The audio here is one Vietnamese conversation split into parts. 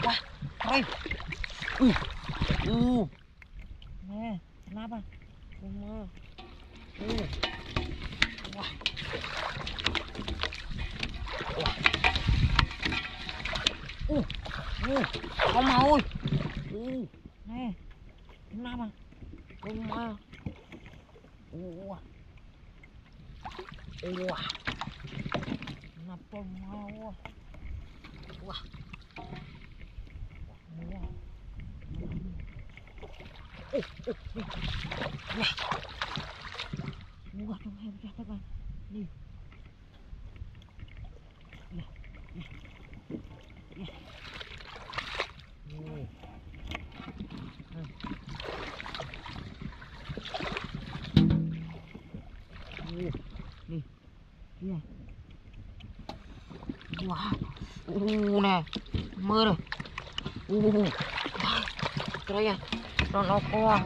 Wah, keren. Nih, kenapa? Wah. Wah. Không ơi. Nè, kenapa? Wah. Kenapa mau? Wah. Wah, trong hai pecah các bạn. Nih. Nih. Iya. Wah. Nè. Mưa rồi. Trời ơi. Nó co.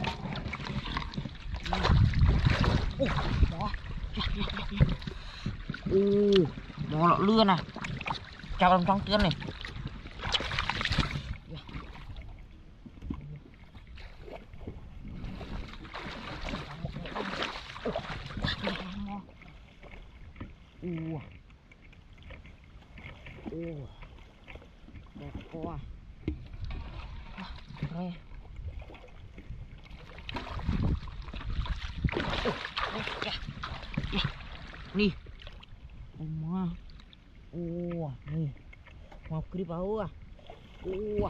Bò lọ lươn à, chào đồng trong tuyến này. Đẹp quá. Đây. Nih. Nih. Mau ke bawah. Nih.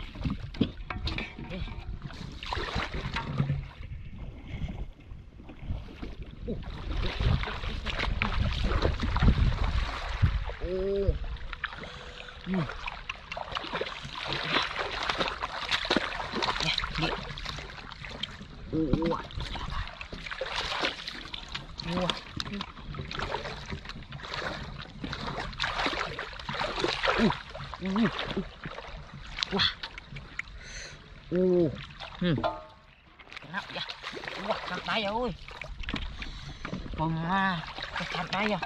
Kenapa ya? Wah, santai ya, oi. Pemah, santai ya.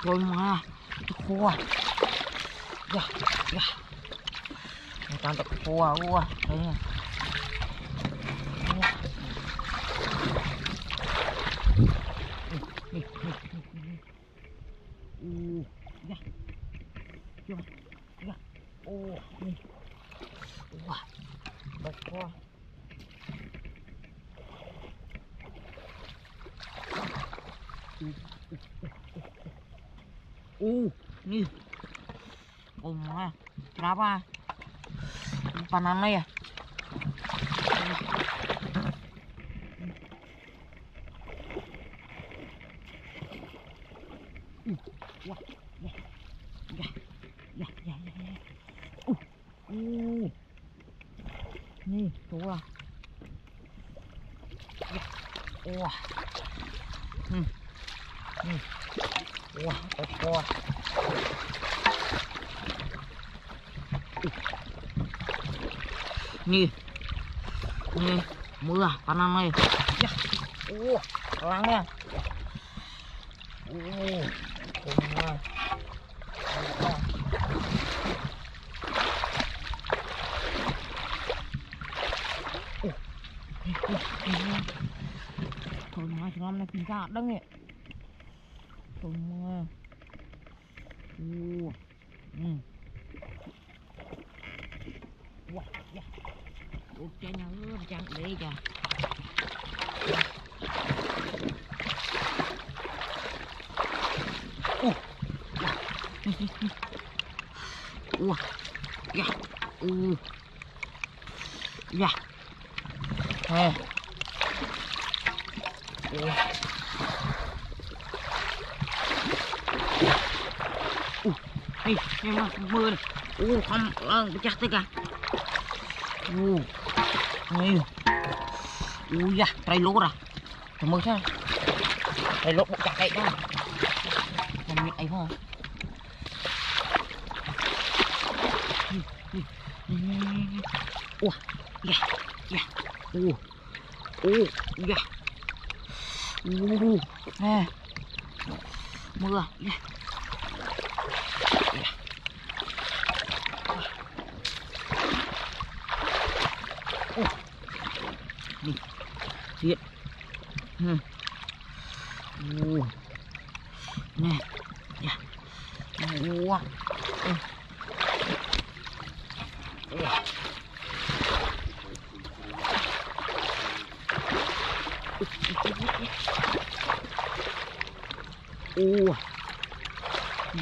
Pemah, itu kuah. Ya. Cantik kuah, kayaknya. Ya. Nih. Wah, bakal. Nih. Kenapa? Panasnya ya? Wah, ya. Nih, tuh lah. Wah. Nih. Wah, kokoh. Nih, murah panasnya. Ya. Orangnya. Thôi mà làm này cũng cả đắng ấy. Thôi mà. Wah, ya. Bukanya lu jangan deh ya. Wah. Ya. Ya. Nih, emang mưa này. Không pecah tất cả. Nih. Ya, tray lỗ ra. Mưa sao? Tray lỗ bocah kayak kan. Ngomit ai ho. Wah, ya. Ya. Nè. Mưa. Đi. Thiệt. Nè. Dạ. Wow.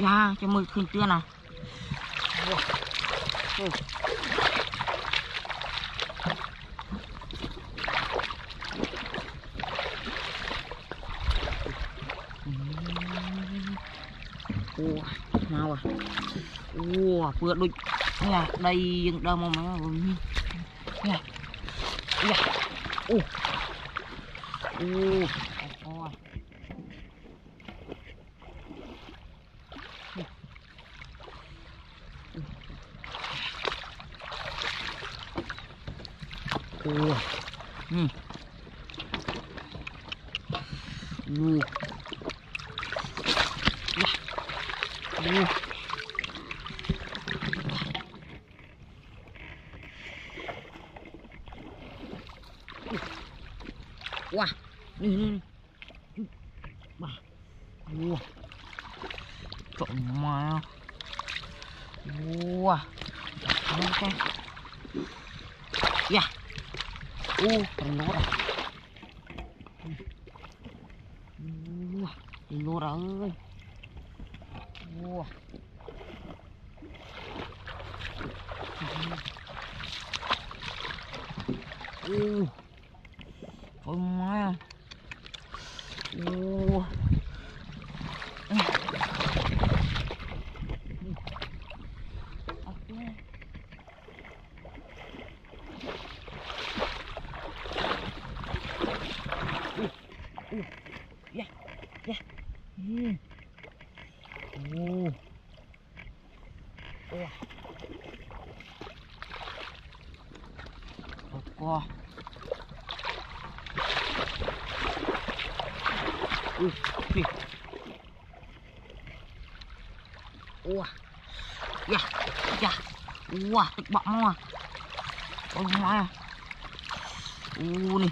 Ya, cho mời khuyên chưa nào. Mau à. Vừa đuổi. Nè, đây dừng đâu mà mấy. Nè. Nè. Ôi. Wah, nih. Wah. Trộn mà. Wah. Oke. Ya. Telur. Telur ơi. Thôi má. Ya. Wah. Nih. Wah. Ya. Wah, tức bọng mà. Ôi má. Nih.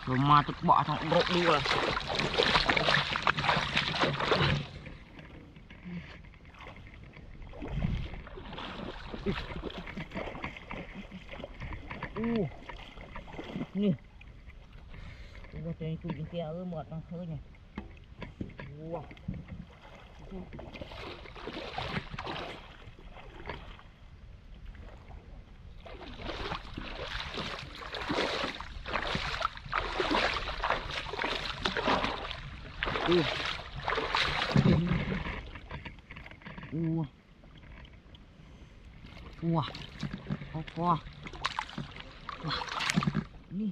Rồi mà tức bọ thằng rộn đi rồi. Nih. Ủa trời tụi kia ơi mệt đang khơi nhỉ. Wow. Wow. Wow. Nih.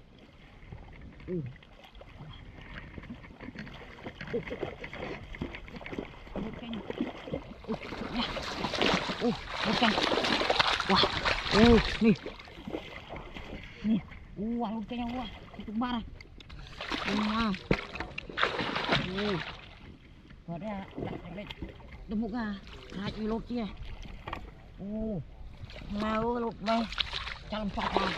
Bukan. Wah. Nih. Wah, lukanya wah. Itu marah. Wow. Ada temu ga. Hai lột kia. Mau lột đây. Trong phòng mà.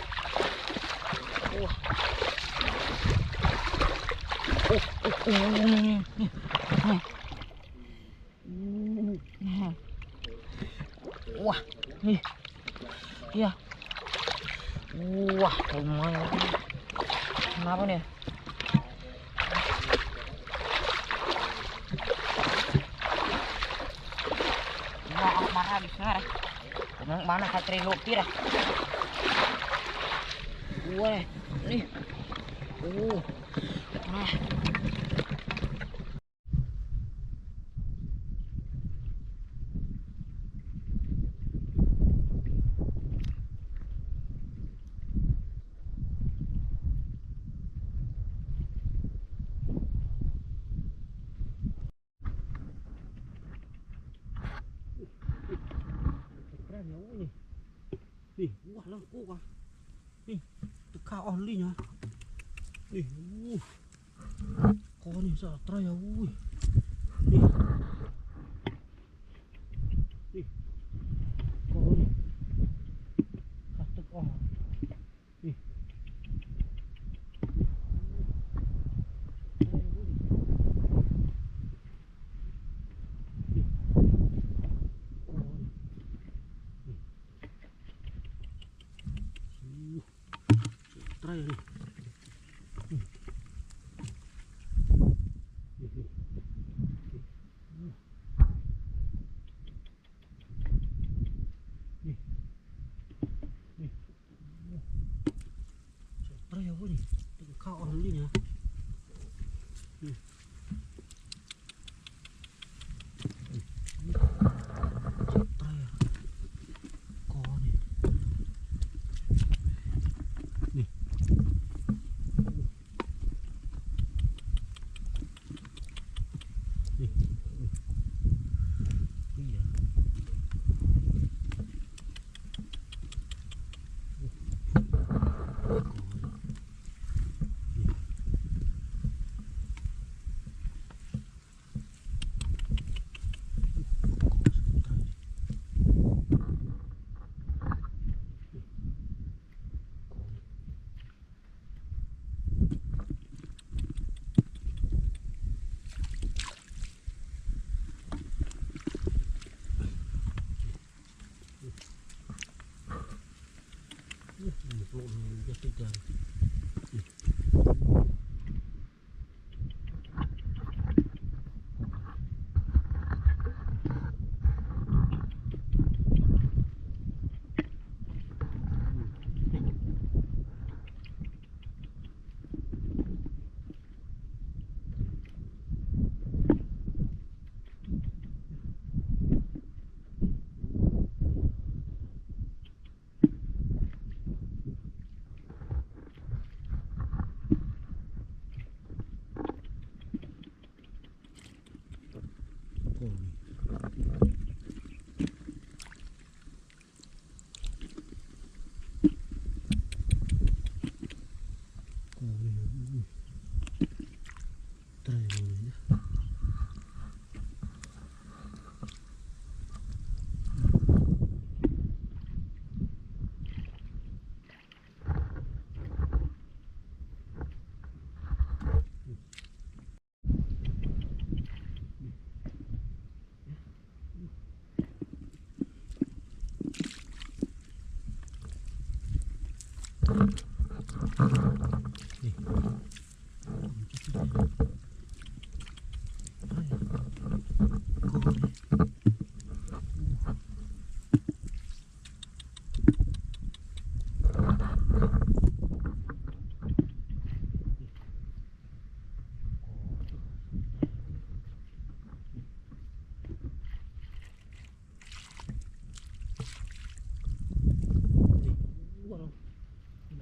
Wah, nih. Iya. Wah, lumayan. Kenapa nih? Wah, marah di sana. Tenang mana katri lupir. Wah, nih. Nah. Nih, wah lengkuk ah. Nih, tukar on li nya. Nih, Có này sợ trai ui. Đi. Đi. Có này. Cắt tức o. Đi. Trai đi. Trai apa ni? Tengok kau on dulu ni. Trai. Kau ni. Ni. Ni. Iya.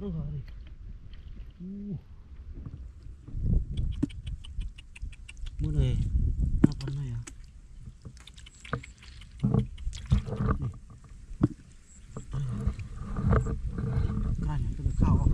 Hari. Mulai apa na ya? Kan itu kau.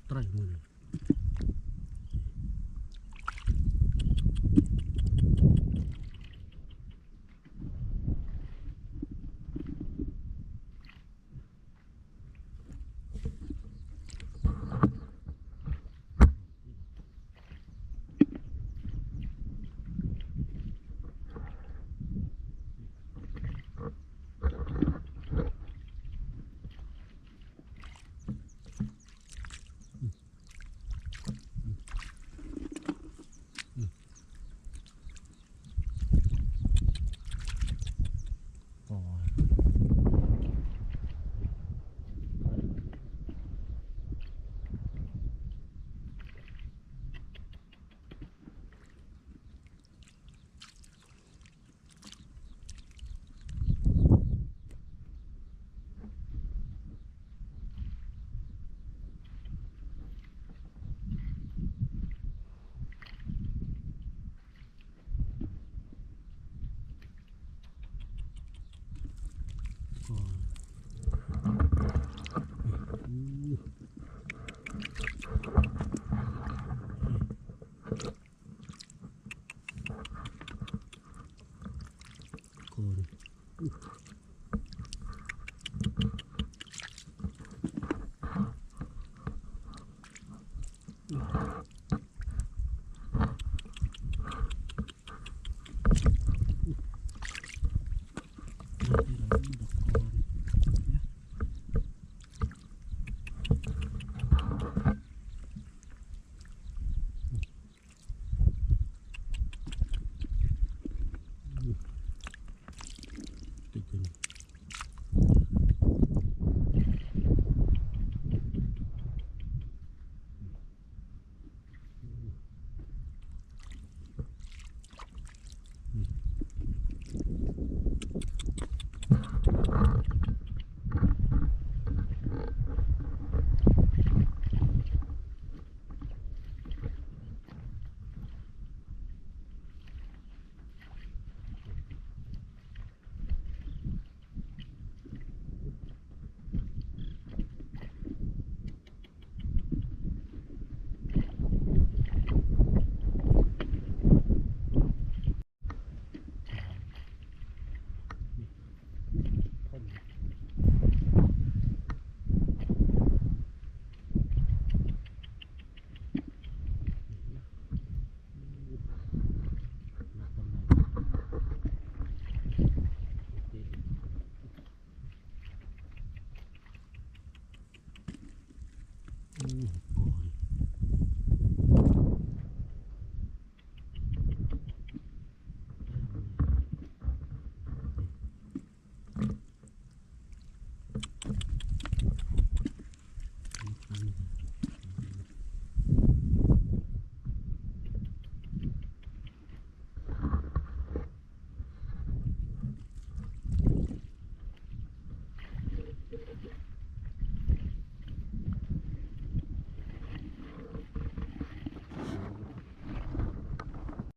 Try muna.